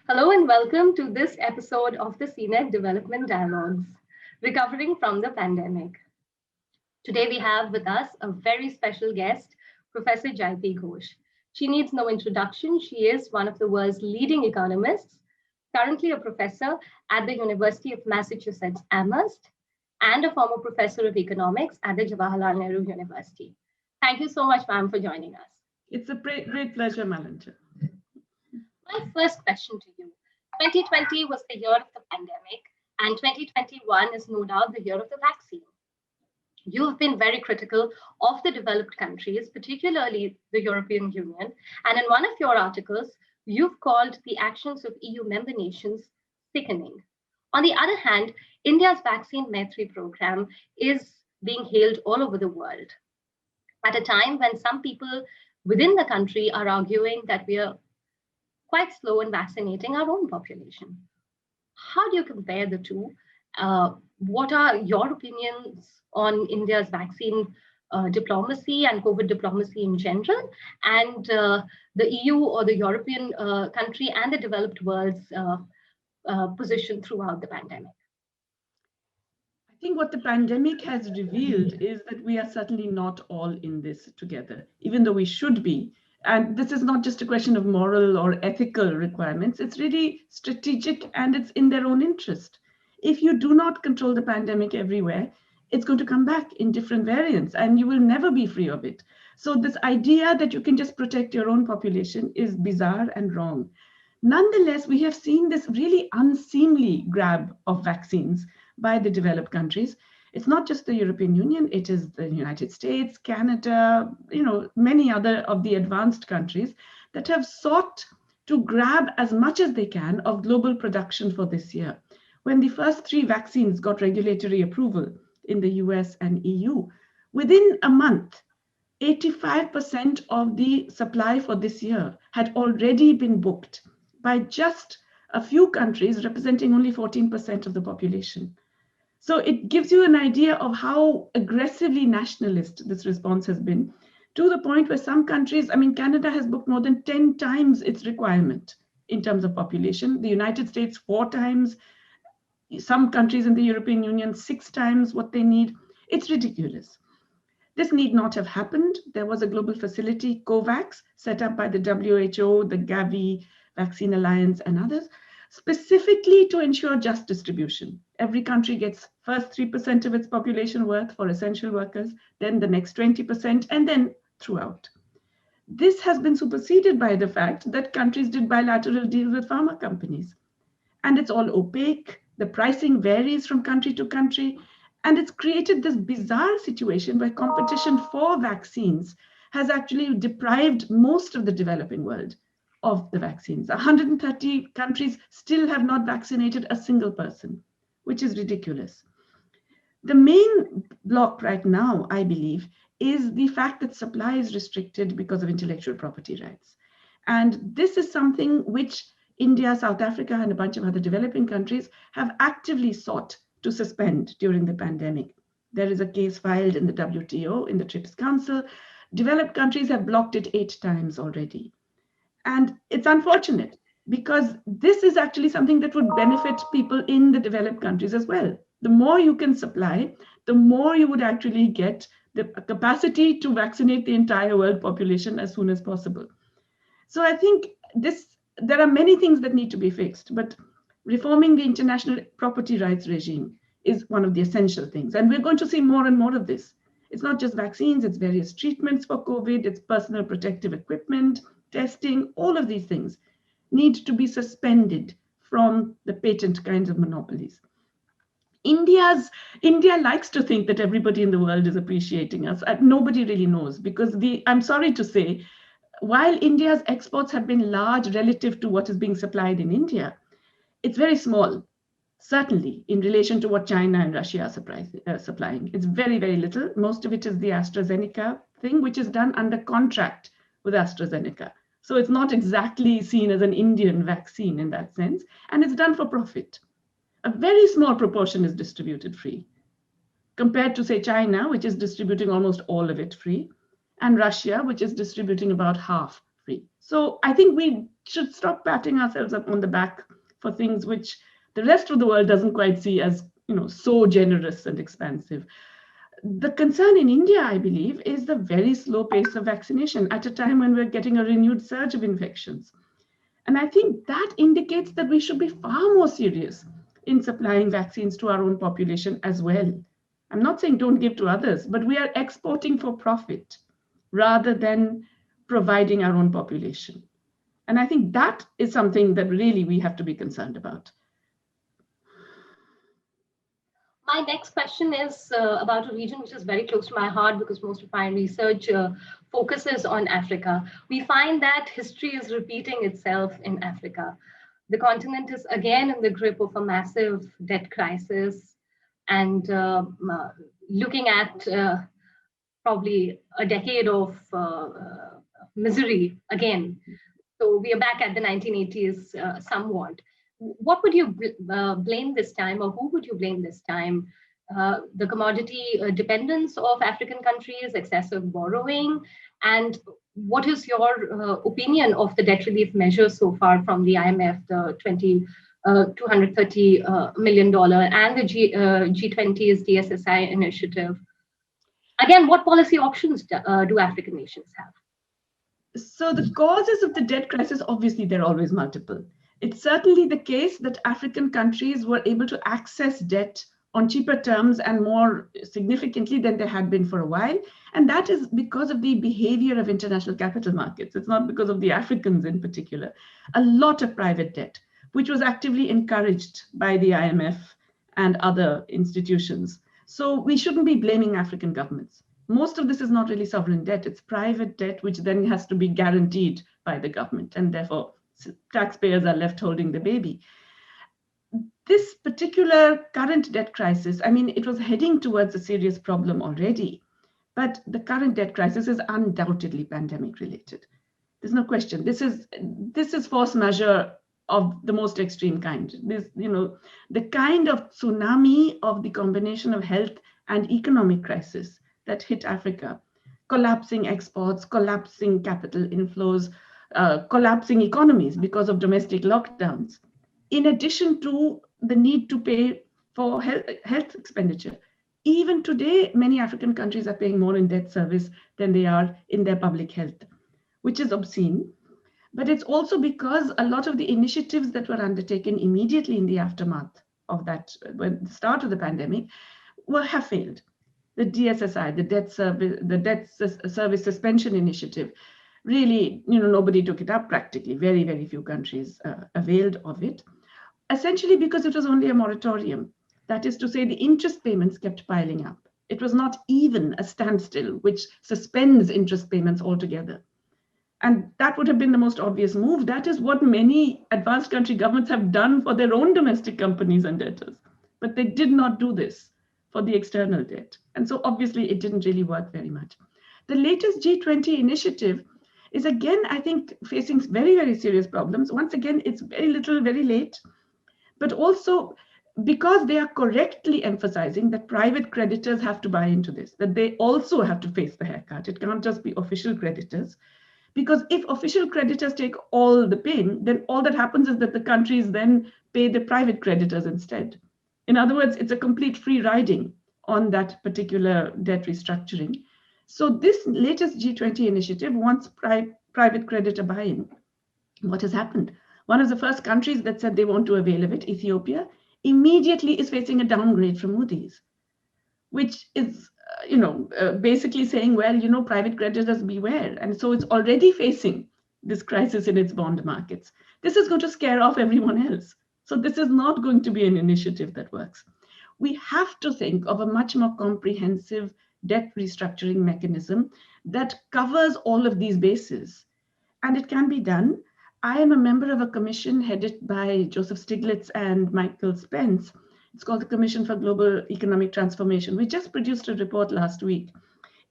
Hello and welcome to this episode of the CNED Development Dialogues, Recovering from the Pandemic. Today we have with us a very special guest, Professor Jayati Ghosh. She needs no introduction. She is one of the world's leading economists, currently a professor at the University of Massachusetts Amherst, and a former professor of economics at the Jawaharlal Nehru University. Thank you so much, ma'am, for joining us. It's a great pleasure, Malancha. My first question to you. 2020 was the year of the pandemic, and 2021 is no doubt the year of the vaccine. You have been very critical of the developed countries, particularly the European Union, and in one of your articles, you've called the actions of EU member nations sickening. On the other hand, India's vaccine Maitri program is being hailed all over the world at a time when some people within the country are arguing that we are quite slow in vaccinating our own population. How do you compare the two? What are your opinions on India's vaccine diplomacy and COVID diplomacy in general, and the EU or the European country and the developed world's position throughout the pandemic? I think what the pandemic has revealed is that we are certainly not all in this together, even though we should be. And this is not just a question of moral or ethical requirements. It's really strategic and it's in their own interest. If you do not control the pandemic everywhere, it's going to come back in different variants and you will never be free of it. So this idea that you can just protect your own population is bizarre and wrong. Nonetheless, we have seen this really unseemly grab of vaccines by the developed countries. It's not just the European Union, it is the United States, Canada, many other of the advanced countries that have sought to grab as much as they can of global production for this year. When the first 3 vaccines got regulatory approval in the US and EU, within a month, 85% of the supply for this year had already been booked by just a few countries representing only 14% of the population. So it gives you an idea of how aggressively nationalist this response has been, to the point where some countries, Canada has booked more than 10 times its requirement in terms of population, the United States 4 times, some countries in the European Union 6 times what they need. It's ridiculous. This need not have happened. There was a global facility, COVAX, set up by the WHO, the Gavi Vaccine Alliance and others, specifically to ensure just distribution. Every country gets first 3% of its population worth for essential workers, then the next 20%, and then throughout. This has been superseded by the fact that countries did bilateral deals with pharma companies. And it's all opaque, the pricing varies from country to country, and it's created this bizarre situation where competition for vaccines has actually deprived most of the developing world of the vaccines. 130 countries still have not vaccinated a single person, which is ridiculous. The main block right now, I believe, is the fact that supply is restricted because of intellectual property rights. And this is something which India, South Africa, and a bunch of other developing countries have actively sought to suspend during the pandemic. There is a case filed in the WTO, in the TRIPS Council. Developed countries have blocked it 8 times already. And it's unfortunate because this is actually something that would benefit people in the developed countries as well. The more you can supply, the more you would actually get the capacity to vaccinate the entire world population as soon as possible. So I think there are many things that need to be fixed, but reforming the international property rights regime is one of the essential things. And we're going to see more and more of this. It's not just vaccines, it's various treatments for COVID, it's personal protective equipment, testing, all of these things need to be suspended from the patent kinds of monopolies. India likes to think that everybody in the world is appreciating us. Nobody really knows because I'm sorry to say, while India's exports have been large relative to what is being supplied in India, it's very small, certainly in relation to what China and Russia are supplying. It's very, very little. Most of it is the AstraZeneca thing, which is done under contract with AstraZeneca. So it's not exactly seen as an Indian vaccine in that sense, and it's done for profit. A very small proportion is distributed free, compared to, say, China, which is distributing almost all of it free, and Russia, which is distributing about half free. So I think we should stop patting ourselves up on the back for things which the rest of the world doesn't quite see as, so generous and expansive. The concern in India, I believe, is the very slow pace of vaccination at a time when we're getting a renewed surge of infections. And I think that indicates that we should be far more serious in supplying vaccines to our own population as well. I'm not saying don't give to others, but we are exporting for profit rather than providing our own population. And I think that is something that really we have to be concerned about. My next question is about a region which is very close to my heart because most of my research focuses on Africa. We find that history is repeating itself in Africa. The continent is again in the grip of a massive debt crisis and looking at probably a decade of misery again. So we are back at the 1980s somewhat. What would you blame this time, or who would you blame this time? The commodity dependence of African countries, excessive borrowing, and what is your opinion of the debt relief measures so far from the IMF, the $230 million, and the G20's DSSI initiative? Again, what policy options do African nations have? So the causes of the debt crisis, obviously, they're always multiple. It's certainly the case that African countries were able to access debt on cheaper terms and more significantly than they had been for a while. And that is because of the behavior of international capital markets. It's not because of the Africans in particular. A lot of private debt, which was actively encouraged by the IMF and other institutions. So we shouldn't be blaming African governments. Most of this is not really sovereign debt. It's private debt, which then has to be guaranteed by the government, and therefore taxpayers are left holding the baby. This particular current debt crisis, I mean, it was heading towards a serious problem already, but the current debt crisis is undoubtedly pandemic related. There's no question. This is force majeure of the most extreme kind. The kind of tsunami of the combination of health and economic crisis that hit Africa, collapsing exports, collapsing capital inflows, collapsing economies because of domestic lockdowns, in addition to the need to pay for health expenditure. Even today, many African countries are paying more in debt service than they are in their public health, which is obscene. But it's also because a lot of the initiatives that were undertaken immediately in the aftermath of that, when the start of the pandemic, have failed. The DSSI, the debt service suspension initiative, really, nobody took it up practically. Very, very few countries availed of it, essentially because it was only a moratorium. That is to say, the interest payments kept piling up. It was not even a standstill, which suspends interest payments altogether. And that would have been the most obvious move. That is what many advanced country governments have done for their own domestic companies and debtors. But they did not do this for the external debt. And so obviously it didn't really work very much. The latest G20 initiative is again, I think, facing very, very serious problems. Once again, it's very little, very late, but also because they are correctly emphasizing that private creditors have to buy into this, that they also have to face the haircut. It can't just be official creditors. Because if official creditors take all the pain, then all that happens is that the countries then pay the private creditors instead. In other words, it's a complete free riding on that particular debt restructuring. So this latest G20 initiative wants private creditor buy-in. What has happened? One of the first countries that said they want to avail of it, Ethiopia, immediately is facing a downgrade from Moody's, which is basically saying, well, private creditors beware. And so it's already facing this crisis in its bond markets. This is going to scare off everyone else. So this is not going to be an initiative that works. We have to think of a much more comprehensive debt restructuring mechanism that covers all of these bases. And it can be done. I am a member of a commission headed by Joseph Stiglitz and Michael Spence. It's called the Commission for Global Economic Transformation. We just produced a report last week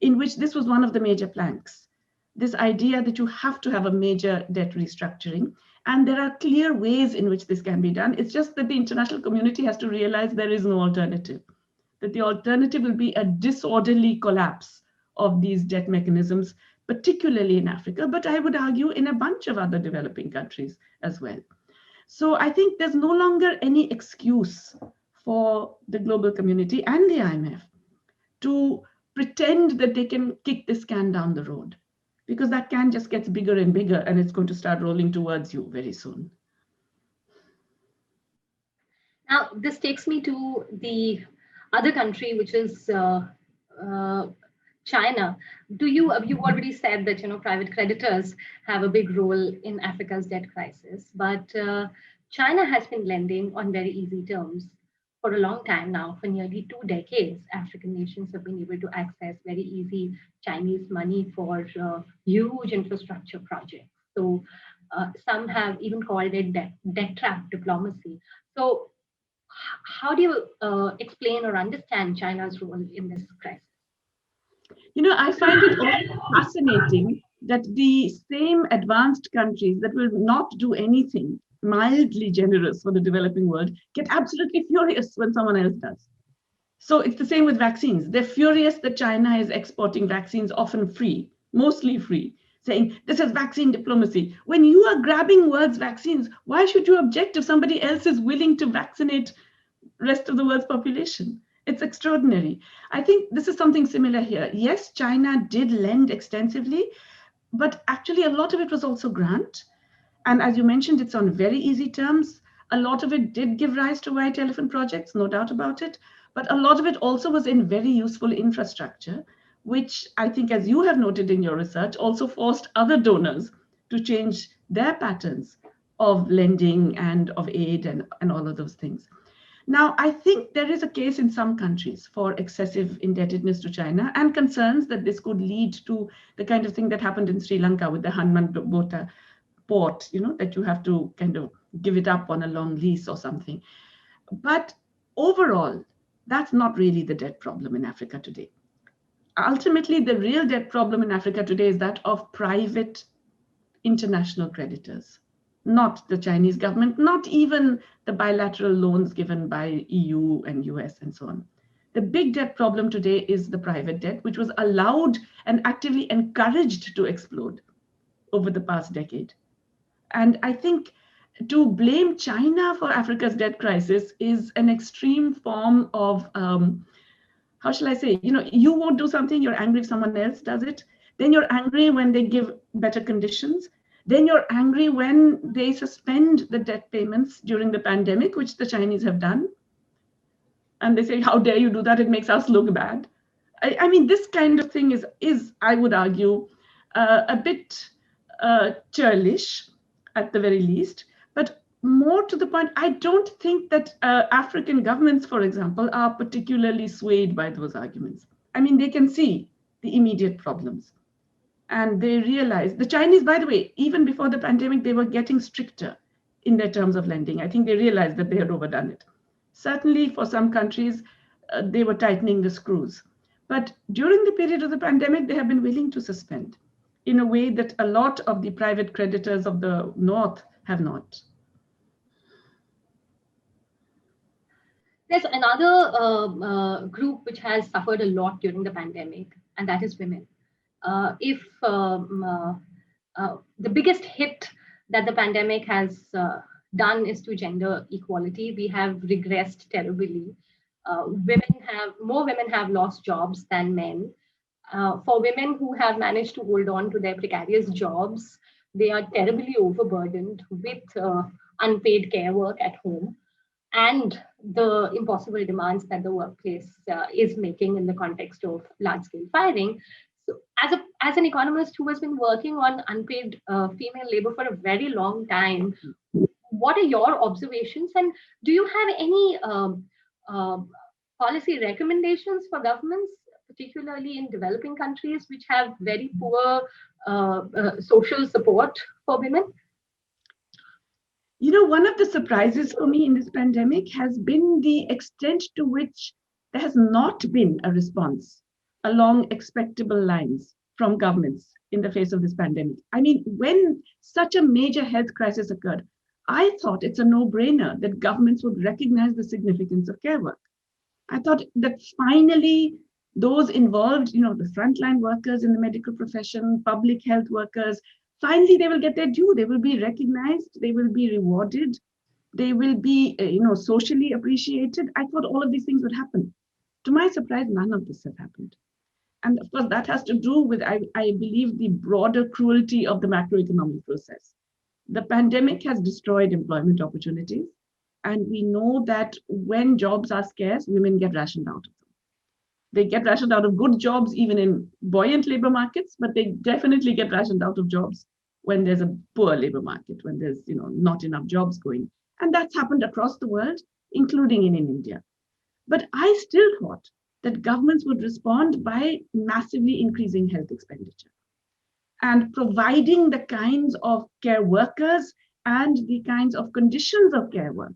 in which this was one of the major planks. This idea that you have to have a major debt restructuring. And there are clear ways in which this can be done. It's just that the international community has to realize there is no alternative, that the alternative will be a disorderly collapse of these debt mechanisms particularly in Africa, but I would argue in a bunch of other developing countries as well. So I think there's no longer any excuse for the global community and the IMF to pretend that they can kick this can down the road, because that can just gets bigger and bigger, and it's going to start rolling towards you very soon. Now, this takes me to the other country, which is China. You've already said that private creditors have a big role in Africa's debt crisis, but China has been lending on very easy terms for a long time now. For nearly 2 decades, African nations have been able to access very easy Chinese money for huge infrastructure projects. So some have even called it debt trap diplomacy. So how do you explain or understand China's role in this crisis? I find it also fascinating that the same advanced countries that will not do anything mildly generous for the developing world get absolutely furious when someone else does. So it's the same with vaccines. They're furious that China is exporting vaccines, often free, mostly free, saying this is vaccine diplomacy. When you are grabbing words vaccines, why should you object if somebody else is willing to vaccinate the rest of the world's population? It's extraordinary. I think this is something similar here. Yes, China did lend extensively, but actually a lot of it was also grant. And as you mentioned, it's on very easy terms. A lot of it did give rise to white elephant projects, no doubt about it. But a lot of it also was in very useful infrastructure, which I think, as you have noted in your research, also forced other donors to change their patterns of lending and of aid and all of those things. Now, I think there is a case in some countries for excessive indebtedness to China and concerns that this could lead to the kind of thing that happened in Sri Lanka with the Hanman-Bota port, that you have to kind of give it up on a long lease or something. But overall, that's not really the debt problem in Africa today. Ultimately, the real debt problem in Africa today is that of private international creditors, not the Chinese government, not even the bilateral loans given by EU and US and so on. The big debt problem today is the private debt, which was allowed and actively encouraged to explode over the past decade. And I think to blame China for Africa's debt crisis is an extreme form of, how shall I say, you won't do something, you're angry if someone else does it. Then you're angry when they give better conditions. Then you're angry when they suspend the debt payments during the pandemic, which the Chinese have done. And they say, how dare you do that? It makes us look bad. I mean, this kind of thing is I would argue, a bit churlish at the very least. But more to the point, I don't think that African governments, for example, are particularly swayed by those arguments. I mean, they can see the immediate problems. And they realize, the Chinese, by the way, even before the pandemic, they were getting stricter in their terms of lending. I think they realized that they had overdone it. Certainly for some countries, they were tightening the screws. But during the period of the pandemic, they have been willing to suspend in a way that a lot of the private creditors of the North have not. There's another group which has suffered a lot during the pandemic, and that is women. The biggest hit that the pandemic has done is to gender equality. We have regressed terribly. More women have lost jobs than men. For women who have managed to hold on to their precarious jobs, they are terribly overburdened with unpaid care work at home and the impossible demands that the workplace is making in the context of large-scale firing. So as an economist who has been working on unpaid female labor for a very long time, what are your observations, and do you have any policy recommendations for governments, particularly in developing countries which have very poor social support for women? One of the surprises for me in this pandemic has been the extent to which there has not been a response along expectable lines from governments in the face of this pandemic. I mean, when such a major health crisis occurred, I thought it's a no-brainer that governments would recognize the significance of care work. I thought that finally those involved, the frontline workers in the medical profession, public health workers, finally they will get their due. They will be recognized, they will be rewarded, they will be, socially appreciated. I thought all of these things would happen. To my surprise, none of this has happened. And of course, that has to do with, I believe, the broader cruelty of the macroeconomic process. The pandemic has destroyed employment opportunities. And we know that when jobs are scarce, women get rationed out of them. They get rationed out of good jobs, even in buoyant labor markets, but they definitely get rationed out of jobs when there's a poor labor market, when there's not enough jobs going. And that's happened across the world, including in India. But I still thought that governments would respond by massively increasing health expenditure and providing the kinds of care workers and the kinds of conditions of care work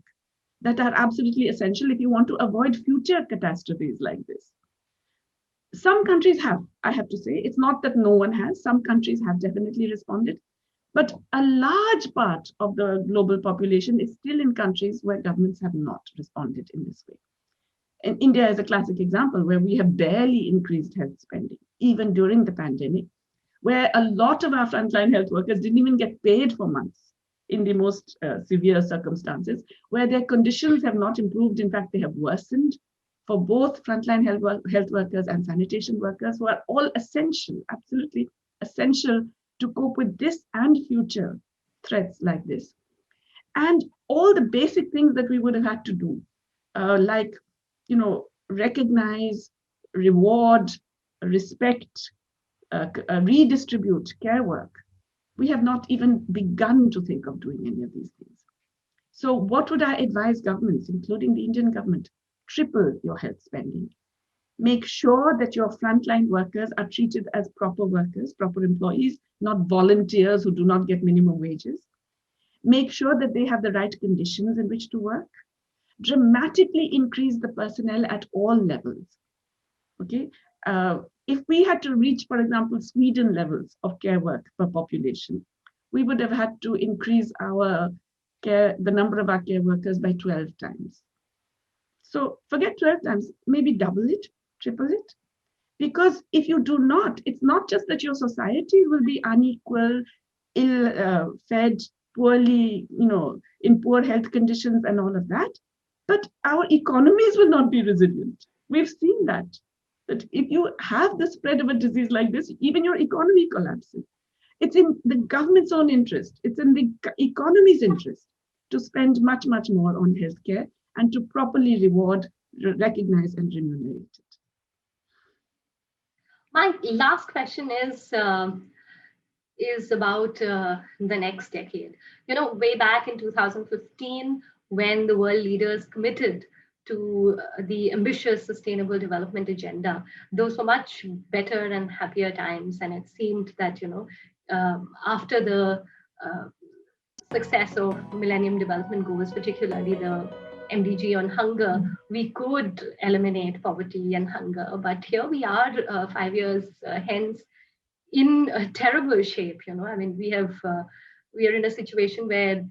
that are absolutely essential if you want to avoid future catastrophes like this. Some countries have, I have to say, it's not that no one has, some countries have definitely responded, but a large part of the global population is still in countries where governments have not responded in this way. And India is a classic example where we have barely increased health spending, even during the pandemic, where a lot of our frontline health workers didn't even get paid for months in the most severe circumstances, where their conditions have not improved. In fact, they have worsened for both frontline health workers and sanitation workers, who are all essential, absolutely essential to cope with this and future threats like this. And all the basic things that we would have had to do, like recognize, reward, respect, redistribute care work. We have not even begun to think of doing any of these things. So what would I advise governments, including the Indian government? Triple your health spending. Make sure that your frontline workers are treated as proper workers, proper employees, not volunteers who do not get minimum wages. Make sure that they have the right conditions in which to work. Dramatically increase the personnel at all levels. Okay, if we had to reach, for example, Sweden levels of care work per population, we would have had to increase the number of our care workers by 12 times. So forget 12 times, maybe double it, triple it. Because if you do not, it's not just that your society will be unequal, ill-fed, poorly, in poor health conditions and all of that, but our economies will not be resilient. We've seen that if you have the spread of a disease like this, even your economy collapses. It's in the government's own interest, it's in the economy's interest to spend much, much more on healthcare and to properly reward, recognize, and remunerate it. My last question is about the next decade. Way back in 2015, when the world leaders committed to the ambitious Sustainable Development Agenda, those were much better and happier times. And it seemed that, after the success of Millennium Development Goals, particularly the MDG on hunger, we could eliminate poverty and hunger. But here we are 5 years hence in a terrible shape. We are in a situation where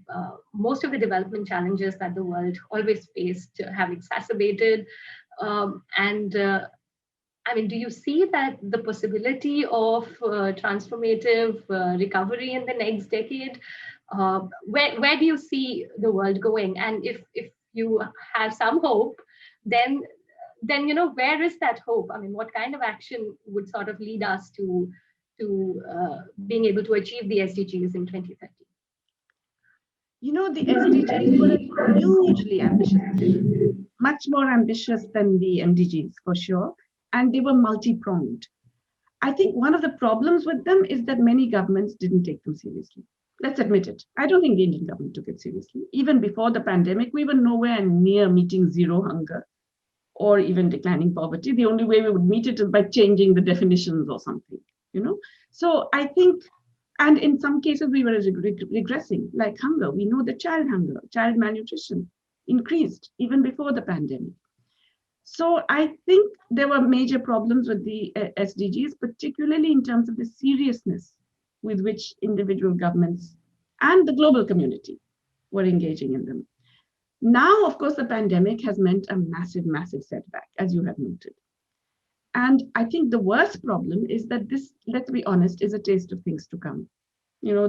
most of the development challenges that the world always faced have exacerbated. Do you see that the possibility of transformative recovery in the next decade? Where do you see the world going? And if you have some hope, then where is that hope? What kind of action would sort of lead us to being able to achieve the SDGs in 2030? The SDGs were a hugely ambitious thing, much more ambitious than the MDGs for sure, and they were multi-pronged. I think one of the problems with them is that many governments didn't take them seriously. Let's admit it. I don't think the Indian government took it seriously. Even before the pandemic, we were nowhere near meeting zero hunger or even declining poverty. The only way we would meet it is by changing the definitions or something, So I think, and in some cases we were regressing, like hunger. We know that child hunger, child malnutrition increased even before the pandemic. So I think there were major problems with the SDGs, particularly in terms of the seriousness with which individual governments and the global community were engaging in them. Now, of course, the pandemic has meant a massive, massive setback, as you have noted. And I think the worst problem is that this, let's be honest, is a taste of things to come. You know,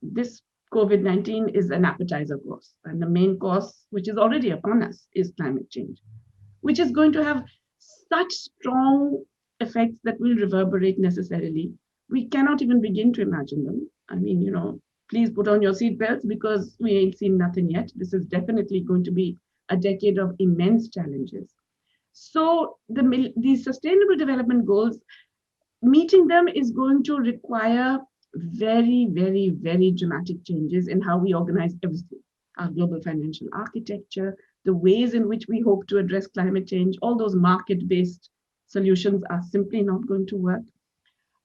this COVID-19 is an appetizer course, and the main course, which is already upon us, is climate change, which is going to have such strong effects that will reverberate necessarily. We cannot even begin to imagine them. I mean, you know, please put on your seatbelts because we ain't seen nothing yet. This is definitely going to be a decade of immense challenges. So the Sustainable Development Goals, meeting them is going to require very, very, very dramatic changes in how we organize everything. Our global financial architecture, the ways in which we hope to address climate change, all those market-based solutions are simply not going to work.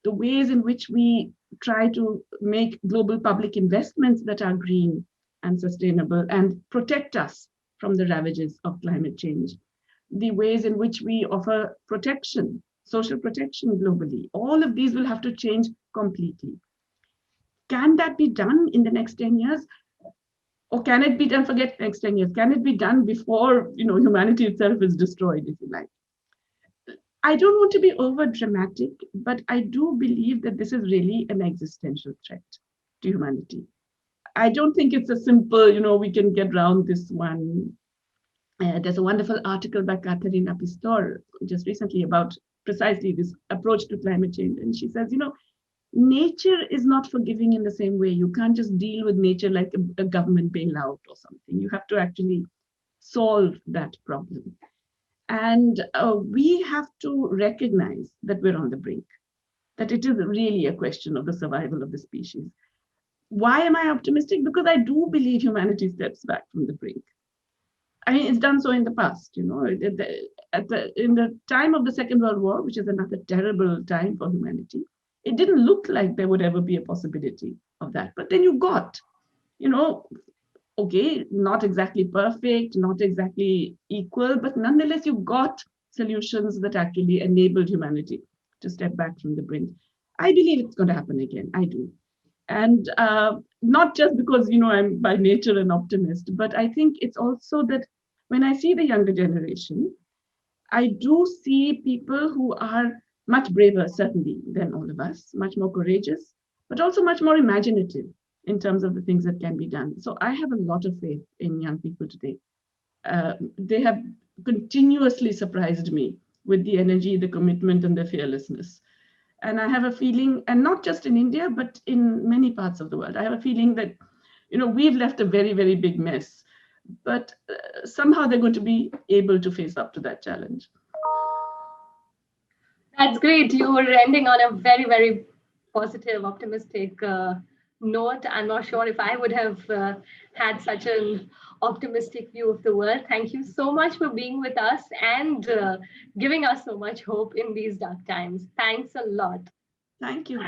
The ways in which we try to make global public investments that are green and sustainable and protect us from the ravages of climate change. The ways in which we offer protection, social protection globally, all of these will have to change completely. Can that be done in the next 10 years? Or can it be done, forget next 10 years, can it be done before, you know, humanity itself is destroyed, if you like? I don't want to be over dramatic, but I do believe that this is really an existential threat to humanity. I don't think it's a simple, you know, we can get around this one. There's a wonderful article by 𝗥𝗲𝗰𝗴 just recently about precisely this approach to climate change. And she says, you know, nature is not forgiving in the same way. You can't just deal with nature like a government bailout or something. You have to actually solve that problem. And we have to recognize that we're on the brink, that it is really a question of the survival of the species. Why am I optimistic? Because I do believe humanity steps back from the brink. I mean, it's done so in the past, you know, in the time of the Second World War, which is another terrible time for humanity, it didn't look like there would ever be a possibility of that. But then you got, you know, okay, not exactly perfect, not exactly equal, but nonetheless, you got solutions that actually enabled humanity to step back from the brink. I believe it's going to happen again. I do. And not just because, you know, I'm by nature an optimist, but I think it's also that when I see the younger generation, I do see people who are much braver, certainly, than all of us, much more courageous, but also much more imaginative in terms of the things that can be done. So I have a lot of faith in young people today. They have continuously surprised me with the energy, the commitment, and the fearlessness. And I have a feeling, and not just in India, but in many parts of the world, I have a feeling that, you know, we've left a very, very big mess, but somehow they're going to be able to face up to that challenge. That's great. You were ending on a very, very positive, optimistic note. I'm not sure if I would have had such an optimistic view of the world. Thank you so much for being with us and giving us so much hope in these dark times. Thanks a lot. Thank you.